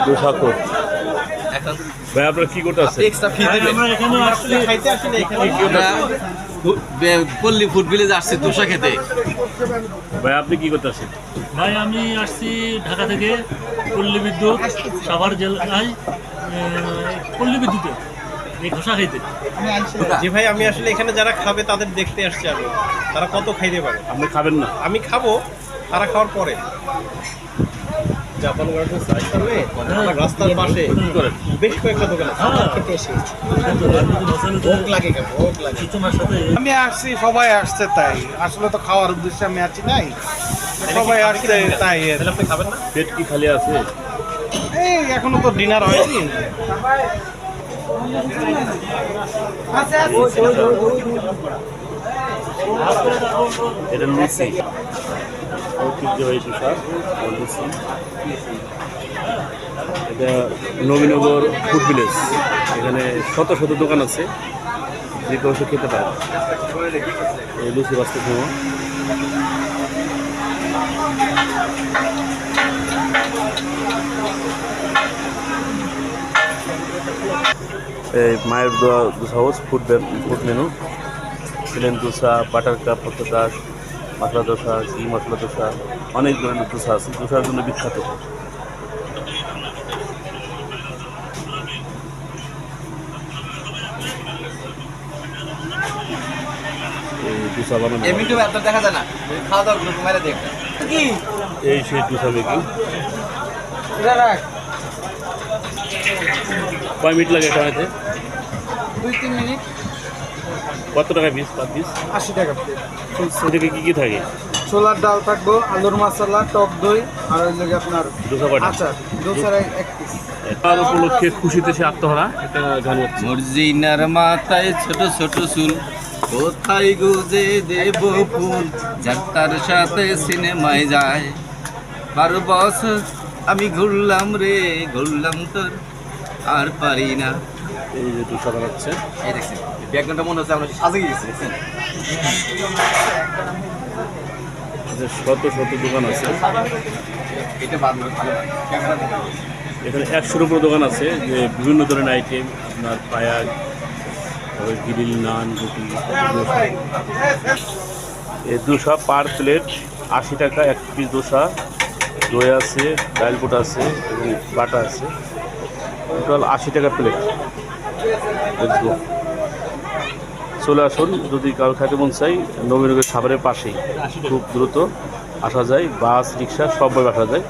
দুশাখর ভাই আপনারা কি করতে আছেন? পল্লী ফুড ভিলেজ আসছে দোসা খেতে। ভাই আপনি কি করতে আছেন? ভাই আমি আসছি ঢাকা থেকে পল্লী বিদ্যুৎ সাভার জেলায় পল্লী বিদ্যুতে এই ধোসা খাইতে। জি ভাই, আমি আসলে এখানে যারা খাবে তাদের দেখতে আসছি আমি, তারা কত খাইতে পারে। আপনি খাবেন না? আমি খাবো, তারা খাওয়ার পরে। জাপান গার্ডেন্স সামনে রাস্তার পাশে বেশ কয়েকটা দোকান আছে, খেতে এসেছি। ভোগ লাগে, ভোগ লাগে। আমি আসছি, সবাই আসছে তাই, আসলে তো খাওয়ার উদ্দেশ্যে আমি আছি নাই, সবাই আসছে তাই। আপনি খাবেন না? পেট কি খালি আছে? এই এখনো তো ডিনার হয়নি। এটা লুচি, ঐতিহ্যবাহী তুষার লুচি। এটা নবীনগর ফুড ভিলেজ, এখানে শত শত দোকান আছে, যে কেউ সে খেতে পারে। এই লুচি বাঁচতে সময় এই মায়ের dosa house food menu, plain dosa, butter cup, পতাশ, মশলা দোসা, ঘি মশলা দোসা, অনেক ধরনের দোসা আছে, দোসার জন্য বিখ্যাত। এই দোসা বানানো দেখা যায় না, খাওয়া দাওয়া গুলো মেরে দেখ। এই সেই দোসা মেকিং। কয় মিনিট লাগে এটা হয়তো? 2-3 মিনিট। কত টাকা পিস? পার পিস 80 টাকা। এদিকে কি কি থাকে? ছোলার ডাল থাকবো, আলুর মশলা, টক দই, আর ওই লাগে আপনার দোসা কয়টা? আচার। দোসার এক পিস। তার উপলক্ষে খুশিতে সে আত্মহারা, এটা গান হচ্ছে। মর্জিনার মাথায় ছোট ছোট চুল, কোথায় গুজে দেব ফুল, যাত্রার সাথে সিনেমায় যায়। 12 বছর আমি ঘুরলাম রে, ঘুরলাম তোর আর পারি না। এই যে দোসা বানাচ্ছে, এই দেখছেন ব্যাকগ্রাউন্ডটা মনে হচ্ছে আমরা সাজে গিয়েছি, দেখছেন? শত শত দোকান আছে এটা বাদ ভালো ক্যামেরা। এখানে 100-এর উপর দোকান আছে, যে বিভিন্ন ধরনের আইটেম, আপনার পায়াজ, তারপরে গ্রিল, নান, রুটি। এই দোসা পার প্লেট 80 টাকা, এক পিস দোসা, দই আছে, ডাল বোট আছে এবং বাটা আছে, টোটাল 80 টাকা প্লেট। দেখবো, চলে আসুন যদি কারো খেতে মন চাই। নবীনগর সাভারের পাশেই, খুব দ্রুত আসা যায়, বাস রিক্সা সবভাবে আসা যায়।